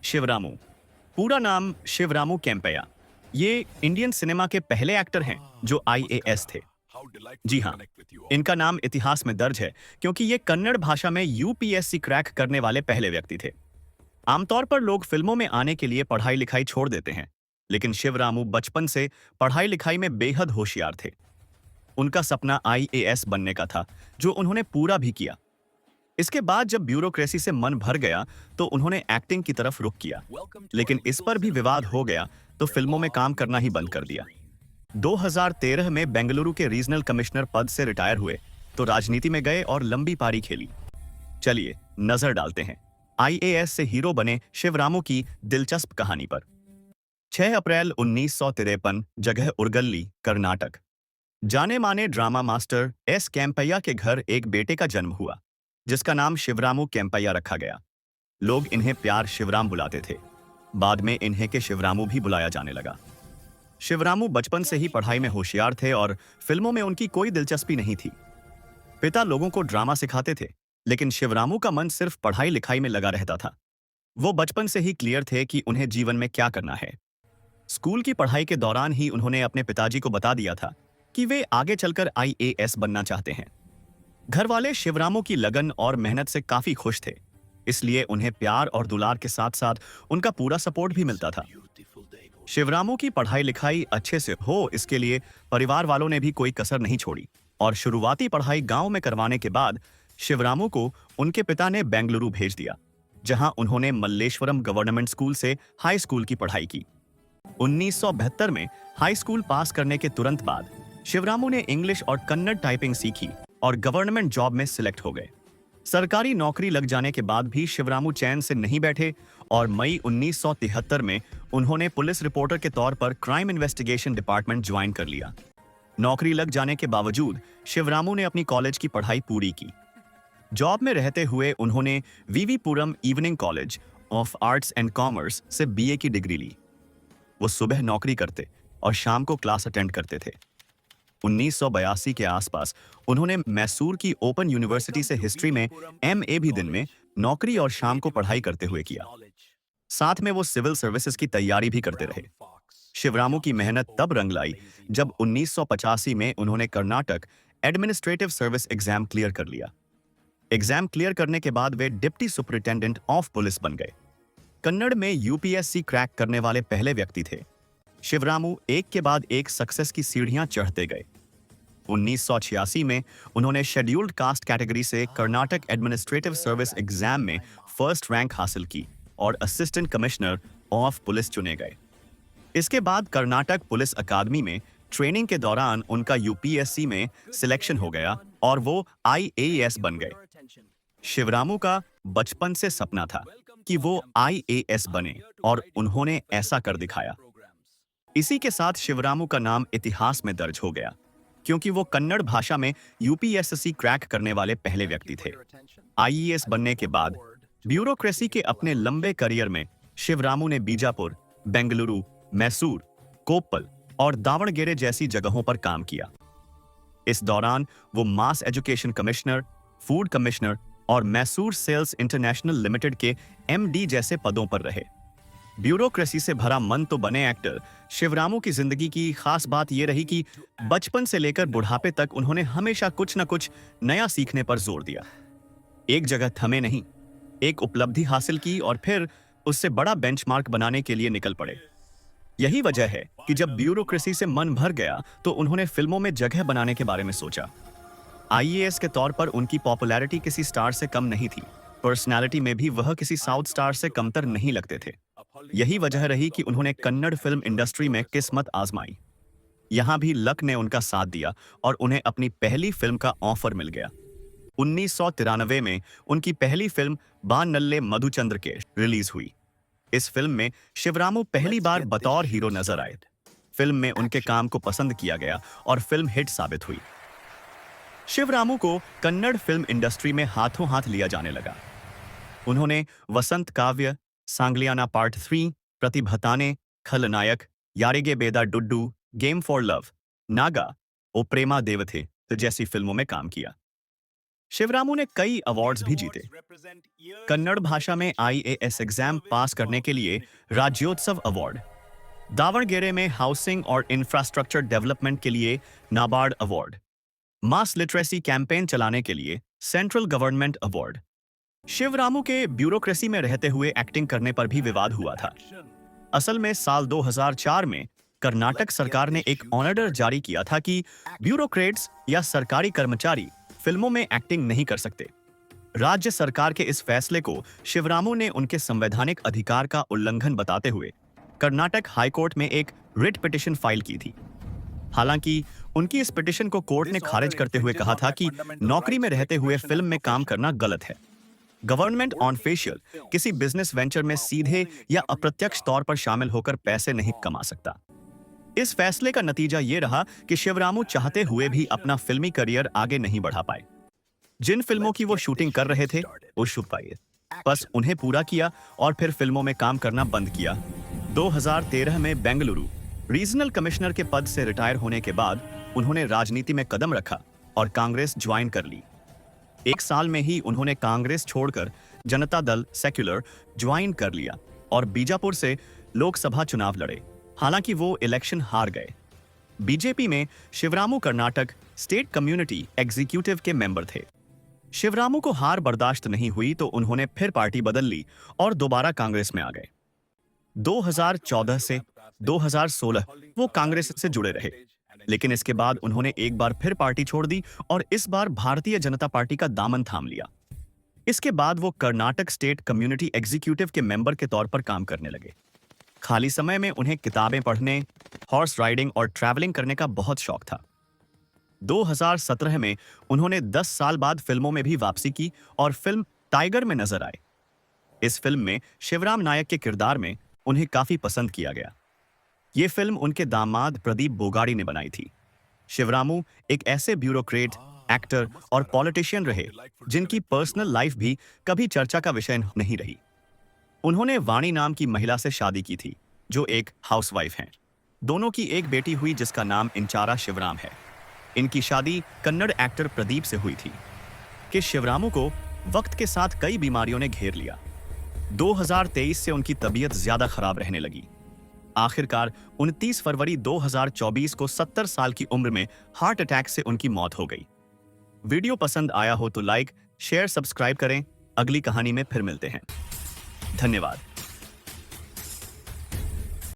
शिवरामू। पूरा नाम शिवरामू केम्पैया। ये इंडियन सिनेमा के पहले एक्टर हैं जो आईएएस थे। जी हाँ, इनका नाम इतिहास में दर्ज है क्योंकि ये कन्नड़ भाषा में यूपीएससी क्रैक करने वाले पहले व्यक्ति थे। आमतौर पर लोग फिल्मों में आने के लिए पढ़ाई लिखाई छोड़ देते हैं, लेकिन शिवरामू बचपन से पढ़ाई लिखाई में बेहद होशियार थे। उनका सपना आईएएस बनने का था, जो उन्होंने पूरा भी किया। इसके बाद जब ब्यूरोक्रेसी से मन भर गया तो उन्होंने एक्टिंग की तरफ रुख किया, लेकिन इस पर भी विवाद हो गया तो फिल्मों में काम करना ही बंद कर दिया। 2013 में बेंगलुरु के रीजनल कमिश्नर पद से रिटायर हुए तो राजनीति में गए और लंबी पारी खेली। चलिए नजर डालते हैं आईएएस से हीरो बने शिवरामू की दिलचस्प कहानी पर। 6 अप्रैल 1953, जगह उर्गल्ली, कर्नाटक। जाने माने ड्रामा मास्टर एस केम्पैया के घर एक बेटे का जन्म हुआ, जिसका नाम शिवरामू केम्पैया रखा गया। लोग इन्हें प्यार शिवराम बुलाते थे। बाद में इन्हें के शिवरामू भी बुलाया जाने लगा। शिवरामू बचपन से ही पढ़ाई में होशियार थे और फिल्मों में उनकी कोई दिलचस्पी नहीं थी। पिता लोगों को ड्रामा सिखाते थे, लेकिन शिवरामू का मन सिर्फ पढ़ाई लिखाई में लगा रहता था। वो बचपन से ही क्लियर थे कि उन्हें जीवन में क्या करना है। स्कूल की पढ़ाई के दौरान ही उन्होंने अपने पिताजी को बता दिया था कि वे आगे चलकर आईएएस बनना चाहते हैं। घर वाले शिवरामू की लगन और मेहनत से काफी खुश थे, इसलिए उन्हें प्यार और दुलार के साथ साथ उनका पूरा सपोर्ट भी मिलता था। शिवरामू की पढ़ाई लिखाई अच्छे से हो, इसके लिए परिवार वालों ने भी कोई कसर नहीं छोड़ी और शुरुआती पढ़ाई गांव में करवाने के बाद शिवरामू को उनके पिता ने बेंगलुरु भेज दिया, जहां उन्होंने मल्लेश्वरम गवर्नमेंट स्कूल से हाई स्कूल की पढ़ाई की। 1972 में हाई स्कूल पास करने के तुरंत बाद शिवरामू ने इंग्लिश और कन्नड़ टाइपिंग सीखी और गवर्नमेंट जॉब में सिलेक्ट हो गए। सरकारी नौकरी लग जाने के बाद भी शिवरामू चैन से नहीं बैठे और मई 1973 में उन्होंने पुलिस रिपोर्टर के तौर पर क्राइम इन्वेस्टिगेशन डिपार्टमेंट ज्वाइन कर लिया। नौकरी लग जाने के बावजूद शिवरामू ने अपनी कॉलेज की पढ़ाई पूरी की। जॉब में रहते हुए उन्होंने VV Puram evening college of arts and commerce से बीए की डिग्री ली। वो सुबह नौकरी करते और शाम को क्लास अटेंड करते थे। 1982 के आसपास उन्होंने मैसूर की ओपन यूनिवर्सिटी से हिस्ट्री में एमए भी दिन में नौकरी और शाम को पढ़ाई करते हुए किया। साथ में वो सिविल सर्विसेज की तैयारी भी करते रहे। शिवरामू की मेहनत तब रंग लाई जब 1985 में उन्होंने Karnataka administrative service exam clear कर लिया। एग्जाम क्लियर करने के बाद वे डिप्टी सुपरिटेंडेंट ऑफ पुलिस बन गए। कन्नड़ में यूपीएससी क्रैक करने वाले पहले व्यक्ति थे। शिवरामू एक के बाद एक सक्सेस की सीढ़ियां चढ़ते गए। 1986 में उन्होंने शेड्यूल्ड कास्ट कैटेगरी से कर्नाटक एडमिनिस्ट्रेटिव सर्विस एग्जाम में फर्स्ट रैंक हासिल की और असिस्टेंट कमिश्नर ऑफ पुलिस चुने गए। इसके बाद कर्नाटक पुलिस अकादमी में ट्रेनिंग के दौरान उनका यूपीएससी में सिलेक्शन हो गया और वो आईएएस बन गए। शिवरामू का बचपन से सपना था कि वो आईएएस बने और उन्होंने ऐसा कर दिखाया। इसी के साथ शिवरामू का नाम इतिहास में दर्ज हो गया, क्योंकि वो कन्नड़ भाषा में यूपीएससी क्रैक करने वाले पहले व्यक्ति थे। आईएएस बनने के बाद ब्यूरोक्रेसी के अपने लंबे करियर में शिवरामू ने बीजापुर, बेंगलुरु, मैसूर, कोप्पल और दावणगेरे जैसी जगहों पर काम किया। इस दौरान वो मास एजुकेशन कमिश्नर, फूड कमिश्नर और मैसूर सेल्स इंटरनेशनल लिमिटेड के एमडी जैसे पदों पर रहे। ब्यूरोक्रेसी से भरा मन तो बने एक्टर, शिवरामू की जिंदगी की खास बात यह रही कि बचपन से लेकर बुढ़ापे तक उन्होंने हमेशा कुछ न कुछ नया सीखने पर जोर दिया। एक जगह थमे नहीं, एक उपलब्धि हासिल की और फिर उससे बड़ा बेंचमार्क बनाने के लिए निकल पड़े। यही वजह है कि जब ब्यूरोक्रेसी से मन भर गया तो उन्होंने फिल्मों में जगह बनाने के बारे में सोचा। आईएएस के तौर पर उनकी पॉपुलैरिटी किसी स्टार से कम नहीं थी। पर्सनैलिटी में भी वह किसी साउथ स्टार से कमतर नहीं लगते थे। यही वजह रही कि उन्होंने कन्नड़ फिल्म इंडस्ट्री में किस्मत आजमाई। यहां भी लक ने उनका साथ दिया और उन्हें अपनी पहली फिल्म का ऑफर मिल गया। 1993 में उनकी पहली फिल्म बानल्ले मधुचंद्रकेश रिलीज हुई। इस फिल्म में शिवरामू पहली बार बतौर हीरो नजर आए। फिल्म में उनके काम को पसंद किया गया और फिल्म हिट साबित हुई। शिवरामू को कन्नड़ फिल्म इंडस्ट्री में हाथों हाथ लिया जाने लगा। उन्होंने वसंत काव्य, सांगलियाना पार्ट 3, प्रतिभताने, खलनायक, यारेगे बेदा Duddu, game for love, Naga, ओ प्रेमा देवथे जैसी फिल्मों में काम किया। शिवरामू ने कई अवार्ड्स भी जीते। कन्नड़ भाषा में आईएएस एग्जाम पास करने के लिए राज्योत्सव अवार्ड, दावणगेरे में हाउसिंग और इंफ्रास्ट्रक्चर डेवलपमेंट के लिए नाबार्ड अवार्ड, मास लिटरेसी कैंपेन चलाने के लिए सेंट्रल गवर्नमेंट अवार्ड। शिवरामू के ब्यूरोक्रेसी में रहते हुए एक्टिंग करने पर भी विवाद हुआ था। असल में साल 2004 में कर्नाटक सरकार ने एक ऑर्डर जारी किया था कि ब्यूरोक्रेट्स या सरकारी कर्मचारी फिल्मों में एक्टिंग नहीं कर सकते। राज्य सरकार के इस फैसले को शिवरामू ने उनके संवैधानिक अधिकार का उल्लंघन बताते हुए कर्नाटक हाईकोर्ट में एक रिट पिटीशन फाइल की थी। हालांकि उनकी इस पिटीशन को कोर्ट ने खारिज करते हुए कहा था कि नौकरी में रहते हुए फिल्म में काम करना गलत है। गवर्नमेंट ऑन फेशियल किसी बिजनेस वेंचर में सीधे या अप्रत्यक्ष तौर पर शामिल होकर पैसे नहीं कमा सकता। इस फैसले का नतीजा ये रहा कि शिवरामू चाहते हुए भी अपना फिल्मी करियर आगे नहीं बढ़ा पाए। जिन फिल्मों की वो शूटिंग कर रहे थे वो छूट पाई, बस उन्हें पूरा किया और फिर फिल्मों में काम करना बंद किया। 2013 में बेंगलुरु रीजनल कमिश्नर के पद से रिटायर होने के बाद उन्होंने राजनीति में कदम रखा और कांग्रेस ज्वाइन कर ली। एक साल में ही उन्होंने कांग्रेस छोड़कर जनता दल सेक्युलर ज्वाइन कर लिया और बीजापुर से लोकसभा चुनाव लड़े। हालांकि वो इलेक्शन हार गए। बीजेपी में शिवरामू कर्नाटक स्टेट कम्युनिटी एग्जीक्यूटिव के मेंबर थे। शिवरामू को हार बर्दाश्त नहीं हुई तो उन्होंने फिर पार्टी बदल ली और दोबारा कांग्रेस में आ गए। 2014 से 2016 वो कांग्रेस से जुड़े रहे, लेकिन इसके बाद उन्होंने एक बार फिर पार्टी छोड़ दी और इस बार भारतीय जनता पार्टी का दामन थाम लिया। इसके बाद वो कर्नाटक स्टेट कम्युनिटी एग्जीक्यूटिव के मेंबर के तौर पर काम करने लगे। खाली समय में उन्हें किताबें पढ़ने, हॉर्स राइडिंग और ट्रैवलिंग करने का बहुत शौक था। 2017 में उन्होंने 10 साल बाद फिल्मों में भी वापसी की और फिल्म टाइगर में नजर आए। इस फिल्म में शिवराम नायक के किरदार में उन्हें काफी पसंद किया गया। ये फिल्म उनके दामाद प्रदीप बोगाड़ी ने बनाई थी। शिवरामू एक ऐसे ब्यूरोक्रेट, एक्टर और पॉलिटिशियन रहे जिनकी पर्सनल लाइफ भी कभी चर्चा का विषय नहीं रही। उन्होंने वाणी नाम की महिला से शादी की थी जो एक हाउसवाइफ हैं। दोनों की एक बेटी हुई जिसका नाम इंचारा शिवराम है। इनकी शादी कन्नड़ एक्टर प्रदीप से हुई थी कि शिवरामू को वक्त के साथ कई बीमारियों ने घेर लिया। 2023 से उनकी तबीयत ज्यादा खराब रहने लगी। आखिरकार 29 फरवरी 2024 को 70 साल की उम्र में हार्ट अटैक से उनकी मौत हो गई। वीडियो पसंद आया हो तो लाइक, शेयर, सब्सक्राइब करें। अगली कहानी में फिर मिलते हैं। धन्यवाद।